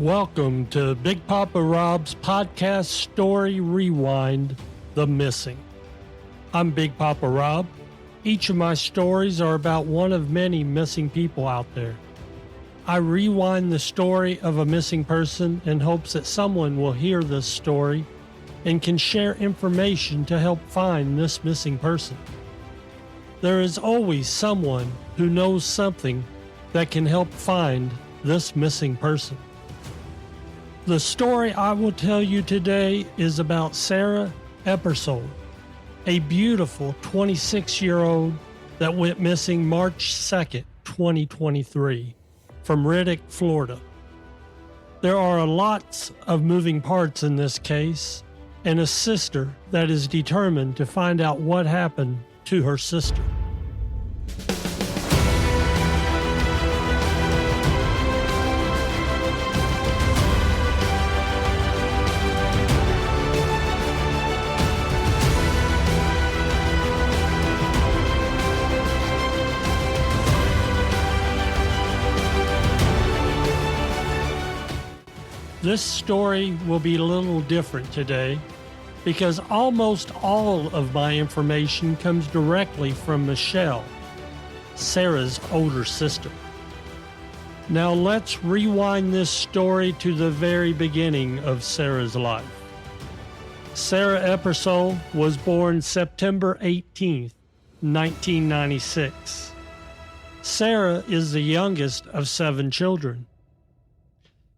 Welcome to Big Papa Rob's podcast Story Rewind, The Missing. I'm Big Papa Rob. Each of my stories are about one of many missing people out there. I rewind the story of a missing person in hopes that someone will hear this story and can share information to help find this missing person. There is always someone who knows something that can help find this missing person. The story I will tell you today is about Sara Ebersole, a beautiful 26-year-old that went missing March 2nd, 2023, from Riddick, Florida. There are lots of moving parts in this case, and a sister that is determined to find out what happened to her sister. This story will be a little different today because almost all of my information comes directly from Michelle, Sara's older sister. Now let's rewind this story to the very beginning of Sara's life. Sara Ebersole was born September 18th, 1996. Sara is the youngest of 7 children.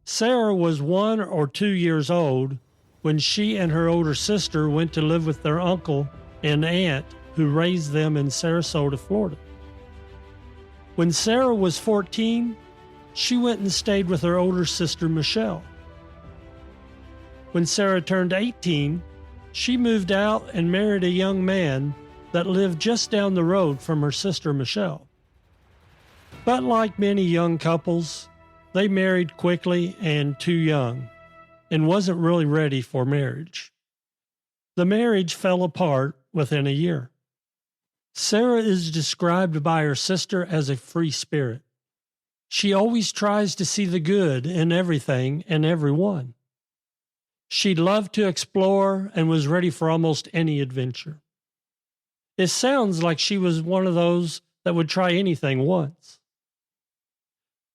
Sara was 1 or 2 years old when she and her older sister went to live with their uncle and aunt who raised them in Sarasota, Florida. When Sara was 14, she went and stayed with her older sister, Michelle. When Sara turned 18, she moved out and married a young man that lived just down the road from her sister, Michelle. But like many young couples, they married quickly and too young, and wasn't really ready for marriage. The marriage fell apart within a year. Sara is described by her sister as a free spirit. She always tries to see the good in everything and everyone. She loved to explore and was ready for almost any adventure. It sounds like she was one of those that would try anything once.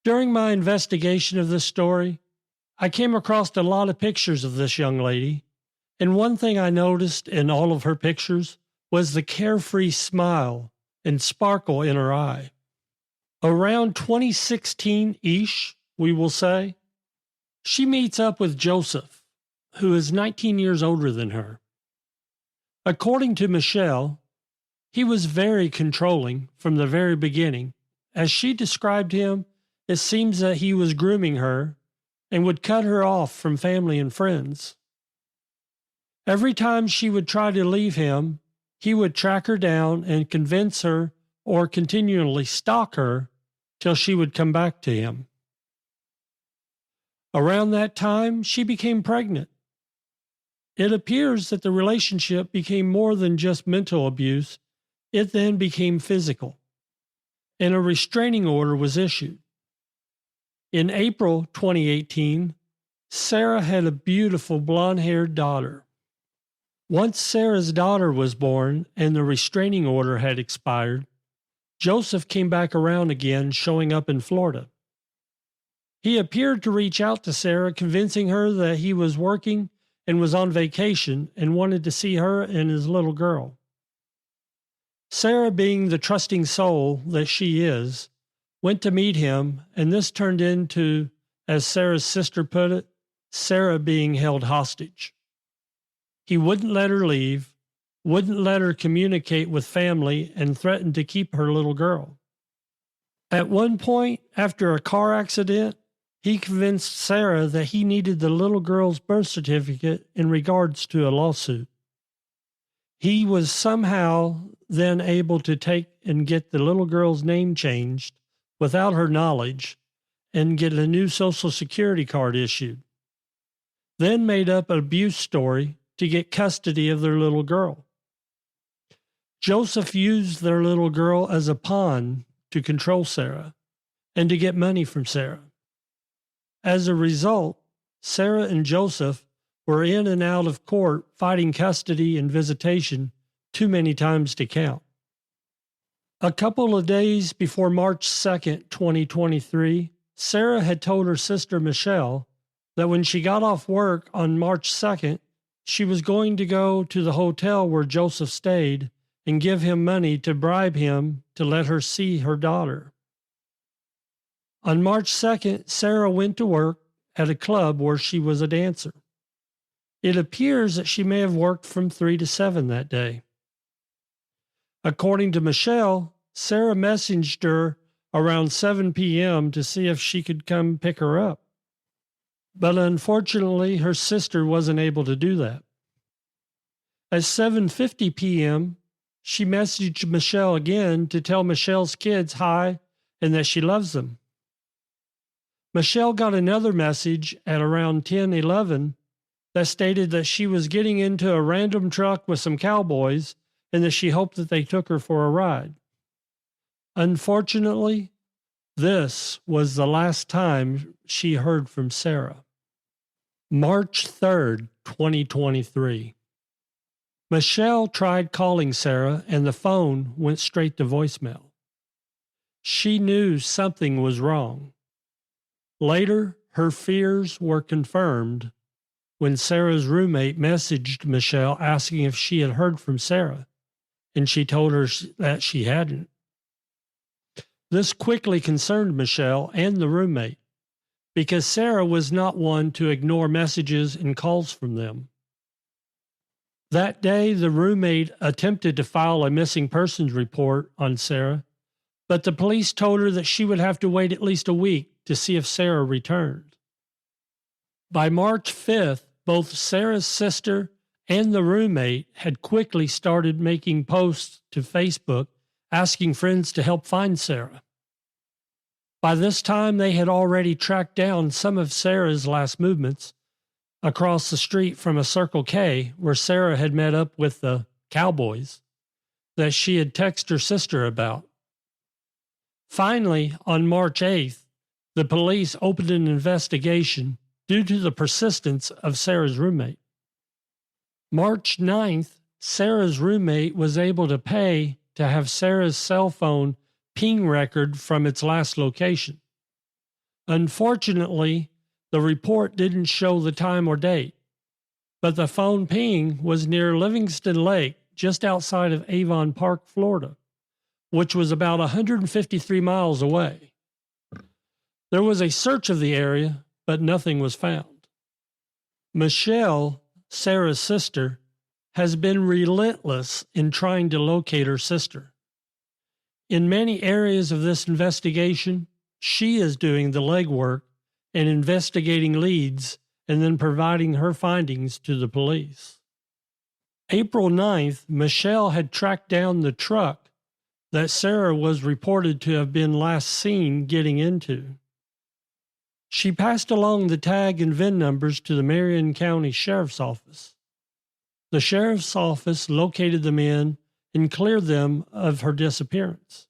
During my investigation of this story, I came across a lot of pictures of this young lady, and one thing I noticed in all of her pictures was the carefree smile and sparkle in her eye. Around 2016-ish, we will say, she meets up with Joseph, who is 19 years older than her. According to Michelle, he was very controlling from the very beginning. As she described him, it seems that he was grooming her and would cut her off from family and friends. Every time she would try to leave him, he would track her down and convince her or continually stalk her till she would come back to him. Around that time, she became pregnant. It appears that the relationship became more than just mental abuse. It then became physical, and a restraining order was issued. In April 2018, Sara had a beautiful blonde-haired daughter. Once Sara's daughter was born and the restraining order had expired, Joseph came back around again, showing up in Florida. He appeared to reach out to Sara, convincing her that he was working and was on vacation and wanted to see her and his little girl. Sara, being the trusting soul that she is, went to meet him, and this turned into, as Sara's sister put it, Sara being held hostage. He wouldn't let her leave, wouldn't let her communicate with family, and threatened to keep her little girl. At one point, after a car accident, he convinced Sara that he needed the little girl's birth certificate in regards to a lawsuit. He was somehow then able to take and get the little girl's name changed without her knowledge, and get a new Social Security card issued. Then made up an abuse story to get custody of their little girl. Joseph used their little girl as a pawn to control Sara and to get money from Sara. As a result, Sara and Joseph were in and out of court fighting custody and visitation too many times to count. A couple of days before March 2nd, 2023, Sara had told her sister Michelle that when she got off work on March 2nd, she was going to go to the hotel where Joseph stayed and give him money to bribe him to let her see her daughter. On March 2nd, Sara went to work at a club where she was a dancer. It appears that she may have worked from 3 to 7 that day. According to Michelle, Sara messaged her around 7 p.m. to see if she could come pick her up. But unfortunately, her sister wasn't able to do that. At 7:50 p.m., she messaged Michelle again to tell Michelle's kids hi and that she loves them. Michelle got another message at around 10:11 that stated that she was getting into a random truck with some cowboys and that she hoped that they took her for a ride. Unfortunately, this was the last time she heard from Sara. March 3rd, 2023. Michelle tried calling Sara and the phone went straight to voicemail. She knew something was wrong. Later, her fears were confirmed when Sara's roommate messaged Michelle asking if she had heard from Sara, and she told her that she hadn't. This quickly concerned Michelle and the roommate because Sara was not one to ignore messages and calls from them. That day, the roommate attempted to file a missing persons report on Sara, but the police told her that she would have to wait at least a week to see if Sara returned. By March 5th, both Sara's sister and the roommate had quickly started making posts to Facebook asking friends to help find Sara. By this time, they had already tracked down some of Sara's last movements across the street from a Circle K where Sara had met up with the cowboys that she had texted her sister about. Finally, on March 8th, the police opened an investigation due to the persistence of Sara's roommate. March 9th, Sara's roommate was able to pay to have Sara's cell phone ping record from its last location. Unfortunately, the report didn't show the time or date, but the phone ping was near Livingston Lake, just outside of Avon Park, Florida, which was about 153 miles away. There was a search of the area, but nothing was found. Michelle, Sara's sister, has been relentless in trying to locate her sister. In many areas of this investigation, she is doing the legwork and investigating leads and then providing her findings to the police. April 9th, Michelle had tracked down the truck that Sara was reported to have been last seen getting into. She passed along the tag and VIN numbers to the Marion County Sheriff's Office. The Sheriff's Office located the men and cleared them of her disappearance.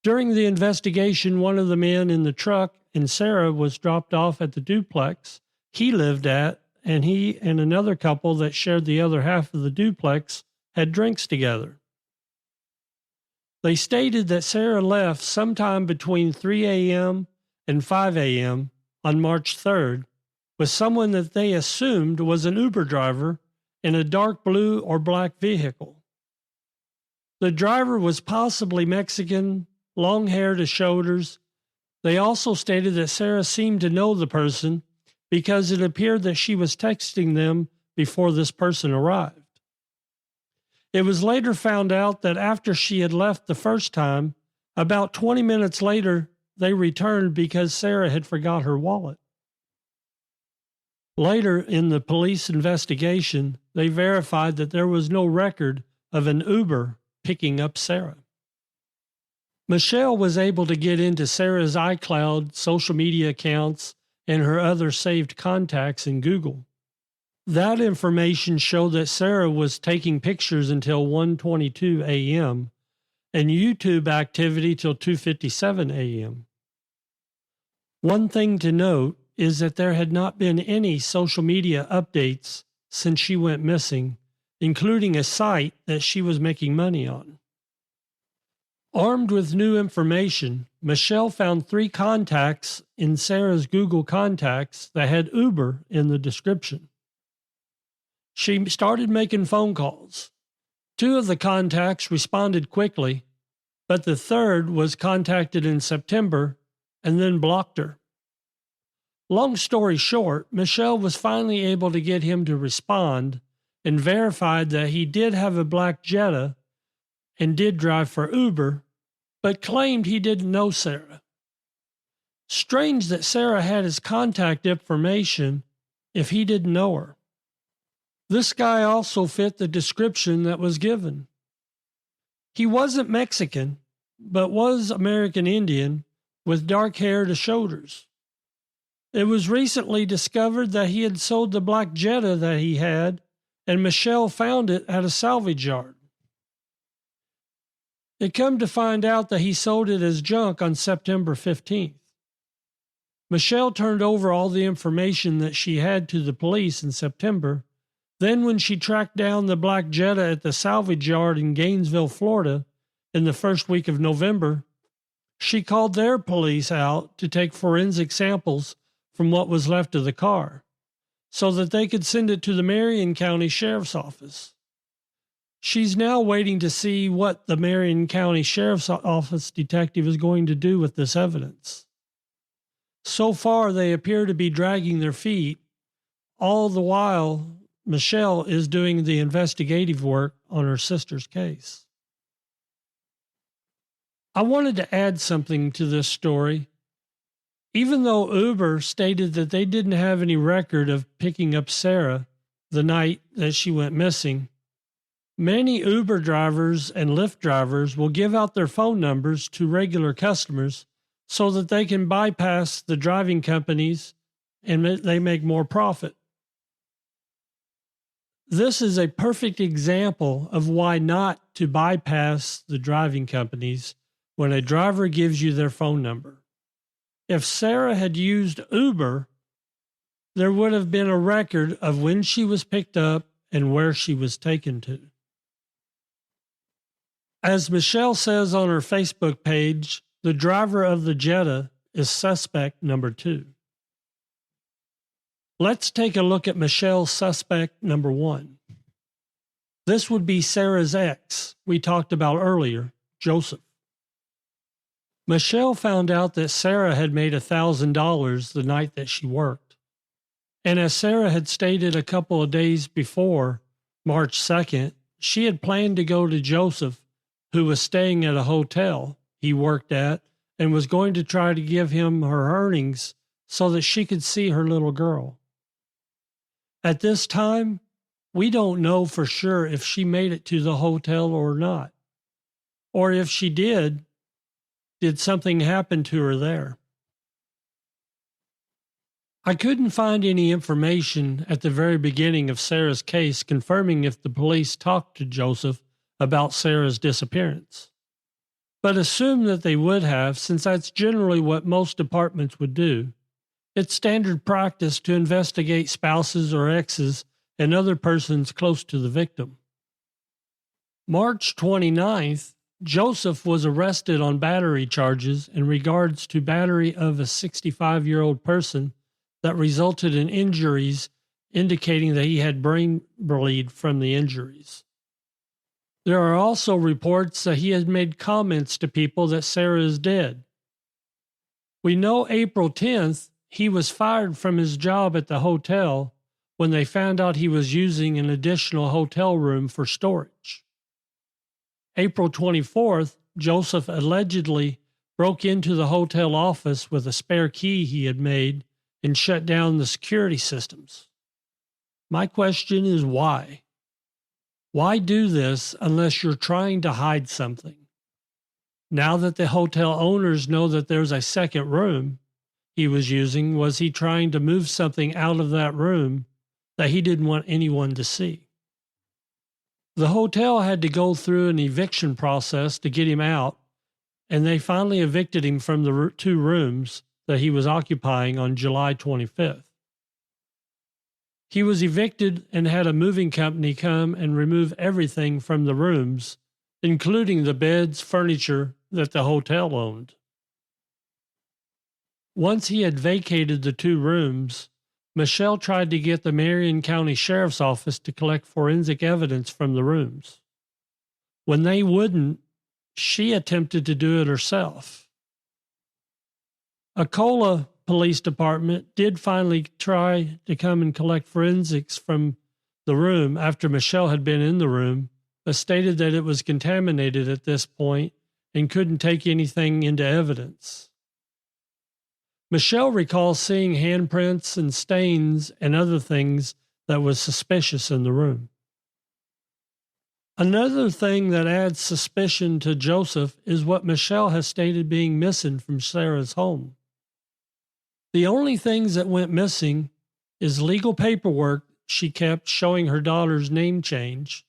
During the investigation, one of the men in the truck and Sara was dropped off at the duplex he lived at, and he and another couple that shared the other half of the duplex had drinks together. They stated that Sara left sometime between 3 a.m. and 5 a.m. on March 3rd with someone that they assumed was an Uber driver in a dark blue or black vehicle. The driver was possibly Mexican, long hair to shoulders. They also stated that Sara seemed to know the person because it appeared that she was texting them before this person arrived. It was later found out that after she had left the first time, about 20 minutes later, they returned because Sara had forgot her wallet. Later in the police investigation, they verified that there was no record of an Uber picking up Sara. Michelle was able to get into Sara's iCloud, social media accounts, and her other saved contacts in Google. That information showed that Sara was taking pictures until 1:22 a.m. and YouTube activity till 2:57 a.m. One thing to note is that there had not been any social media updates since she went missing, including a site that she was making money on. Armed with new information, Michelle found 3 contacts in Sarah's Google contacts that had Uber in the description. She started making phone calls. 2 of the contacts responded quickly, but the third was contacted in September and then blocked her. Long story short, Michelle was finally able to get him to respond and verified that he did have a black Jetta and did drive for Uber, but claimed he didn't know Sara. Strange that Sara had his contact information if he didn't know her. This guy also fit the description that was given. He wasn't Mexican, but was American Indian with dark hair to shoulders. It was recently discovered that he had sold the black Jetta that he had, and Michelle found it at a salvage yard. It come to find out that he sold it as junk on September 15th. Michelle turned over all the information that she had to the police in September. Then when she tracked down the black Jetta at the salvage yard in Gainesville, Florida, in the first week of November, she called their police out to take forensic samples from what was left of the car so that they could send it to the Marion County Sheriff's Office. She's now waiting to see what the Marion County Sheriff's Office detective is going to do with this evidence. So far, they appear to be dragging their feet. All the while, Michelle is doing the investigative work on her sister's case. I wanted to add something to this story. Even though Uber stated that they didn't have any record of picking up Sara the night that she went missing, many Uber drivers and Lyft drivers will give out their phone numbers to regular customers so that they can bypass the driving companies and they make more profit. This is a perfect example of why not to bypass the driving companies when a driver gives you their phone number. If Sara had used Uber, there would have been a record of when she was picked up and where she was taken to. As Michelle says on her Facebook page, the driver of the Jetta is suspect number 2. Let's take a look at Michelle's suspect number 1. This would be Sara's ex we talked about earlier, Joseph. Michelle found out that Sara had made $1,000 the night that she worked. And as Sara had stated a couple of days before, March 2nd, she had planned to go to Joseph, who was staying at a hotel he worked at, and was going to try to give him her earnings so that she could see her little girl. At this time, we don't know for sure if she made it to the hotel or not. Or if she did something happen to her there? I couldn't find any information at the very beginning of Sara's case confirming if the police talked to Joseph about Sara's disappearance. But assume that they would have, since that's generally what most departments would do. It's standard practice to investigate spouses or exes and other persons close to the victim. March 29th, Joseph was arrested on battery charges in regards to battery of a 65-year-old person that resulted in injuries indicating that he had brain bleed from the injuries. There are also reports that he had made comments to people that Sara is dead. We know April 10th he was fired from his job at the hotel when they found out he was using an additional hotel room for storage. April 24th, Joseph allegedly broke into the hotel office with a spare key he had made and shut down the security systems. My question is why? Why do this unless you're trying to hide something? Now that the hotel owners know that there's a second room he was using, was he trying to move something out of that room that he didn't want anyone to see? The hotel had to go through an eviction process to get him out, and they finally evicted him from the 2 rooms that he was occupying on July 25th. He was evicted and had a moving company come and remove everything from the rooms, including the beds, furniture that the hotel owned. Once he had vacated the 2 rooms, Michelle tried to get the Marion County Sheriff's Office to collect forensic evidence from the rooms. When they wouldn't, she attempted to do it herself. Akola Police Department did finally try to come and collect forensics from the room after Michelle had been in the room, but stated that it was contaminated at this point and couldn't take anything into evidence. Michelle recalls seeing handprints and stains and other things that was suspicious in the room. Another thing that adds suspicion to Joseph is what Michelle has stated being missing from Sarah's home. The only things that went missing is legal paperwork she kept showing her daughter's name change,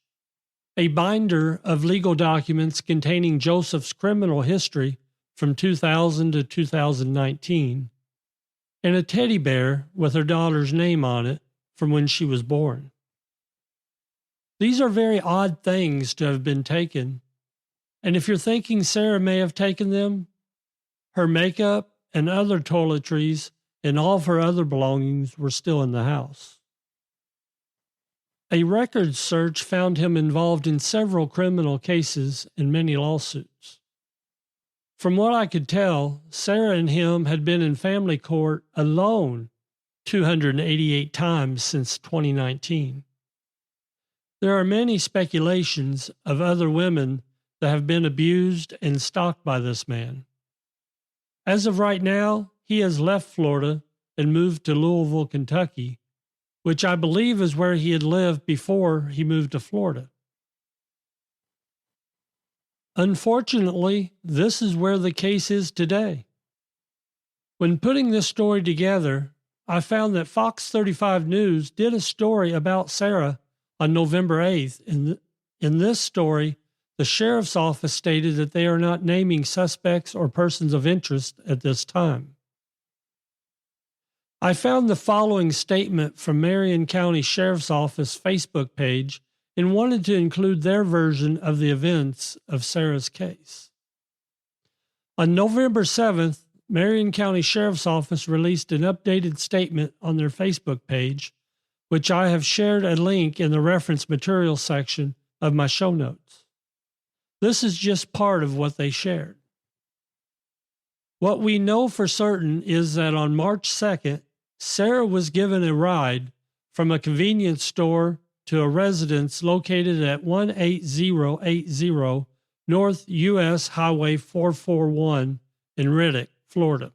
a binder of legal documents containing Joseph's criminal history from 2000 to 2019, and a teddy bear with her daughter's name on it from when she was born. These are very odd things to have been taken, and if you're thinking Sara may have taken them, her makeup and other toiletries and all of her other belongings were still in the house. A records search found him involved in several criminal cases and many lawsuits. From what I could tell, Sara and him had been in family court alone 288 times since 2019. There are many speculations of other women that have been abused and stalked by this man. As of right now, he has left Florida and moved to Louisville, Kentucky, which I believe is where he had lived before he moved to Florida. Unfortunately, this is where the case is today. When putting this story together, I found that Fox 35 News did a story about Sara on November 8th. In this story, the sheriff's office stated that they are not naming suspects or persons of interest at this time. I found the following statement from Marion County Sheriff's Office Facebook page and wanted to include their version of the events of Sara's case. On November 7th, Marion County Sheriff's Office released an updated statement on their Facebook page, which I have shared a link in the reference material section of my show notes. This is just part of what they shared. What we know for certain is that on March 2nd, Sara was given a ride from a convenience store to a residence located at 18080 North U.S. Highway 441 in Riddick, Florida.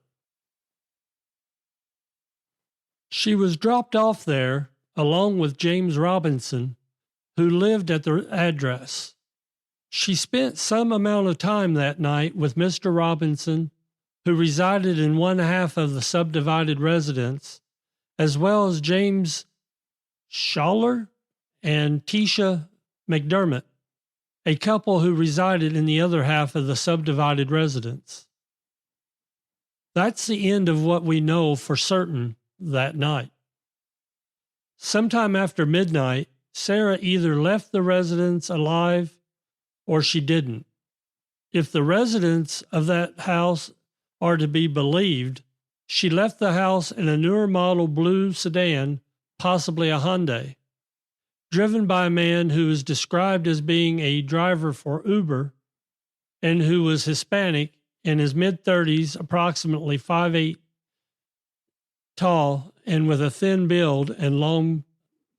She was dropped off there along with James Robinson, who lived at the address. She spent some amount of time that night with Mr. Robinson, who resided in one half of the subdivided residence, as well as James Schaller and Tisha McDermott, a couple who resided in the other half of the subdivided residence. That's the end of what we know for certain that night. Sometime after midnight, Sara either left the residence alive or she didn't. If the residents of that house are to be believed, she left the house in a newer model blue sedan, possibly a Hyundai, driven by a man who is described as being a driver for Uber and who was Hispanic, in his mid-30s, approximately 5'8" tall, and with a thin build and long,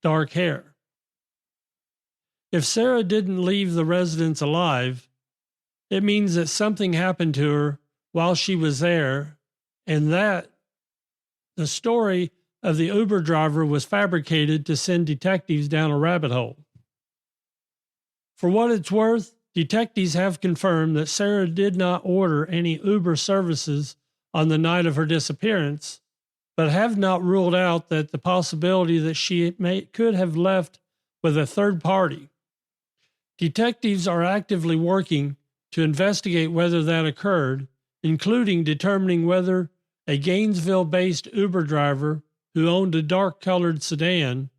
dark hair. If Sara didn't leave the residence alive, it means that something happened to her while she was there, and that the story of the Uber driver was fabricated to send detectives down a rabbit hole. For what it's worth, detectives have confirmed that Sara did not order any Uber services on the night of her disappearance, but have not ruled out that the possibility that she could have left with a third party. Detectives are actively working to investigate whether that occurred, including determining whether a Gainesville-based Uber driver who owned a dark-colored sedan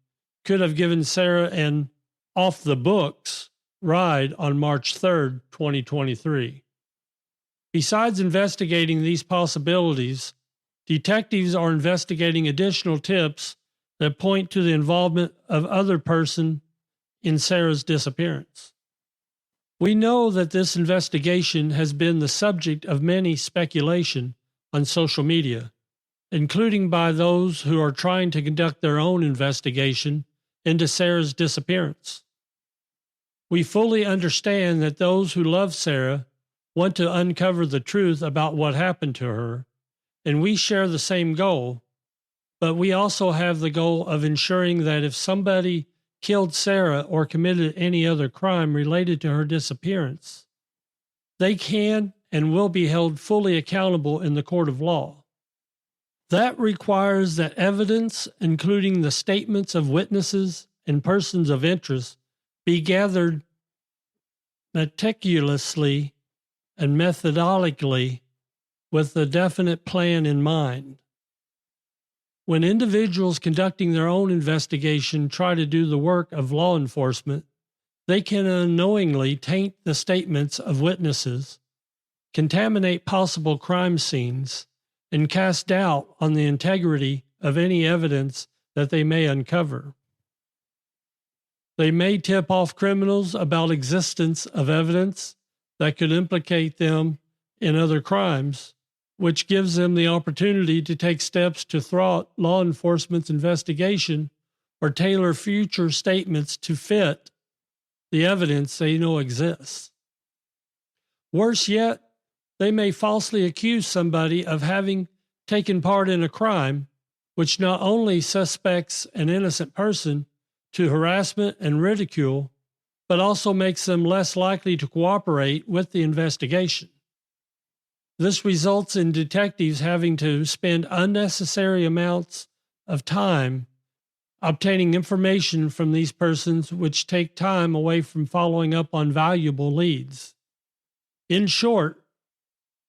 could have given Sara an off-the-books ride on March 3rd, 2023. Besides investigating these possibilities, detectives are investigating additional tips that point to the involvement of other person in Sara's disappearance. We know that this investigation has been the subject of many speculation on social media, including by those who are trying to conduct their own investigation into Sara's disappearance. We fully understand that those who love Sara want to uncover the truth about what happened to her, and we share the same goal, but we also have the goal of ensuring that if somebody killed Sara or committed any other crime related to her disappearance, they can and will be held fully accountable in the court of law. That requires that evidence, including the statements of witnesses and persons of interest, be gathered meticulously and methodically with a definite plan in mind. When individuals conducting their own investigation try to do the work of law enforcement, they can unknowingly taint the statements of witnesses, contaminate possible crime scenes, and cast doubt on the integrity of any evidence that they may uncover. They may tip off criminals about existence of evidence that could implicate them in other crimes, which gives them the opportunity to take steps to thwart law enforcement's investigation or tailor future statements to fit the evidence they know exists. Worse yet, they may falsely accuse somebody of having taken part in a crime, which not only suspects an innocent person to harassment and ridicule, but also makes them less likely to cooperate with the investigation. This results in detectives having to spend unnecessary amounts of time obtaining information from these persons, which take time away from following up on valuable leads. In short,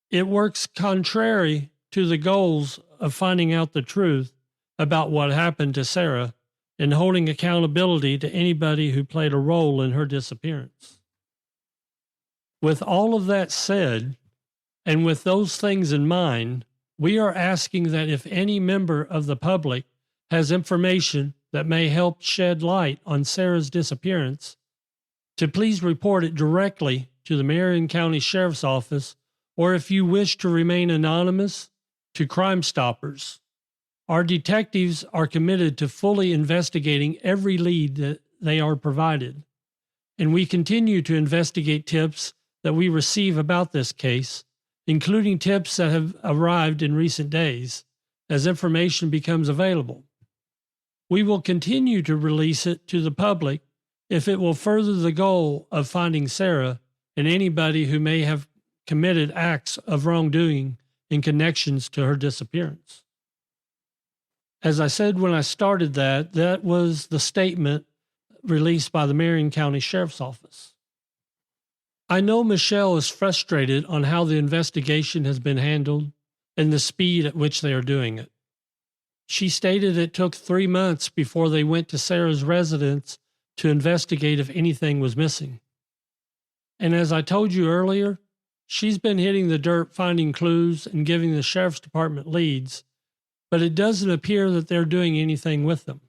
it works contrary to the goals of finding out the truth about what happened to Sara and holding accountability to anybody who played a role in her disappearance. With all of that said, and with those things in mind, we are asking that if any member of the public has information that may help shed light on Sara's disappearance, to please report it directly to the Marion County Sheriff's Office, or if you wish to remain anonymous, to Crime Stoppers. Our detectives are committed to fully investigating every lead that they are provided, and we continue to investigate tips that we receive about this case, including tips that have arrived in recent days, as information becomes available. We will continue to release it to the public if it will further the goal of finding Sara and anybody who may have committed acts of wrongdoing in connections to her disappearance. As I said when I started that was the statement released by the Marion County Sheriff's Office. I know Michelle is frustrated on how the investigation has been handled and the speed at which they are doing it. She stated it took 3 months before they went to Sara's residence to investigate if anything was missing. And as I told you earlier, she's been hitting the dirt finding clues and giving the Sheriff's Department leads, but it doesn't appear that they're doing anything with them.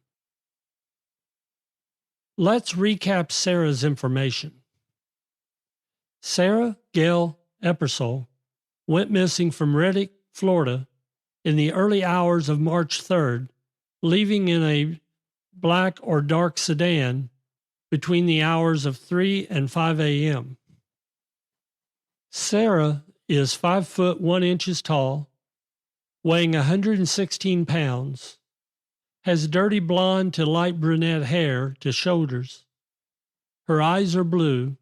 Let's recap Sara's information. Sara Gail Ebersole went missing from Reddick, Florida, in the early hours of March 3rd, leaving in a black or dark sedan between the hours of 3 and 5 a.m. Sara is 5 foot 1 inches tall, weighing 116 pounds, has dirty blonde to light brunette hair to shoulders. Her eyes are blue.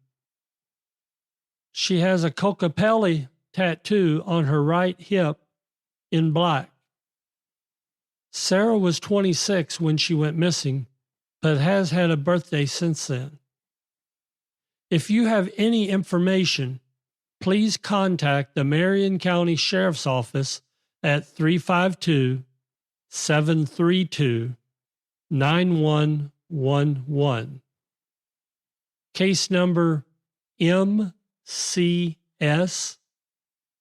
She has a Kokopelli tattoo on her right hip in black. Sara was 26 when she went missing, but has had a birthday since then. If you have any information, please contact the Marion County Sheriff's Office at 352-732-9111. Case number MCS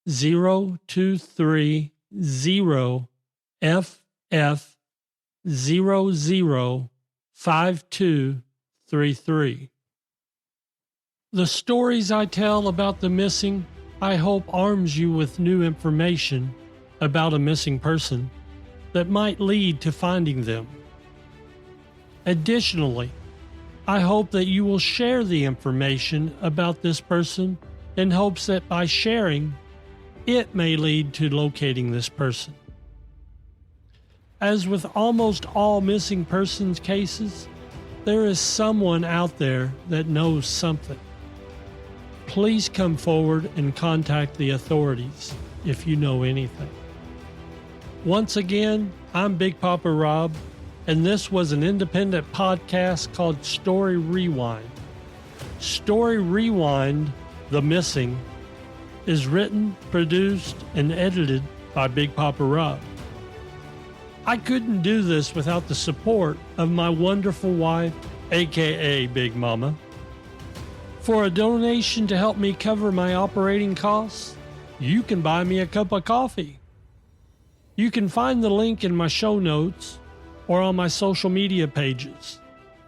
0230FF005233. The stories I tell about the missing, I hope, arms you with new information about a missing person that might lead to finding them. Additionally, I hope that you will share the information about this person in hopes that by sharing, it may lead to locating this person. As with almost all missing persons cases, there is someone out there that knows something. Please come forward and contact the authorities if you know anything. Once again, I'm Big Papa Rob, and this was an independent podcast called Story Rewind. Story Rewind, The Missing, is written, produced, and edited by Big Papa Rob. I couldn't do this without the support of my wonderful wife, aka Big Mama. For a donation to help me cover my operating costs, you can buy me a cup of coffee. You can find the link in my show notes or on my social media pages.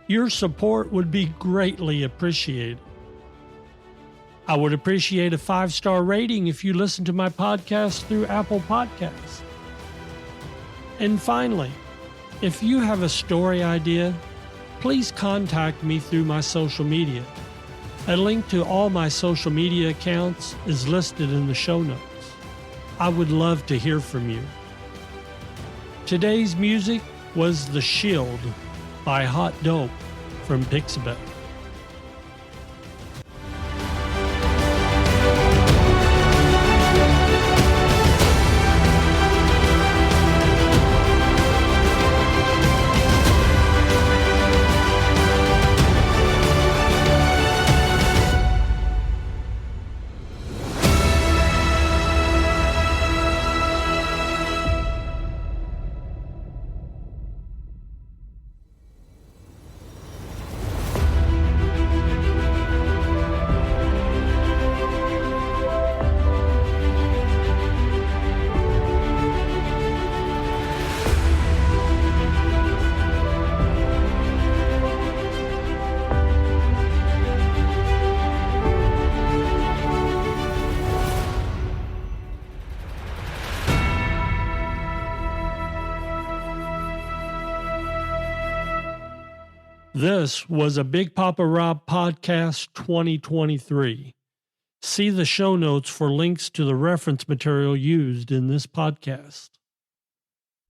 Your support would be greatly appreciated. I would appreciate a 5-star rating if you listen to my podcast through Apple Podcasts. And finally, if you have a story idea, please contact me through my social media. A link to all my social media accounts is listed in the show notes. I would love to hear from you. Today's music was The Shield by Hot Dope from Pixabay. This was a Big Papa Rob Podcast 2023. See the show notes for links to the reference material used in this podcast.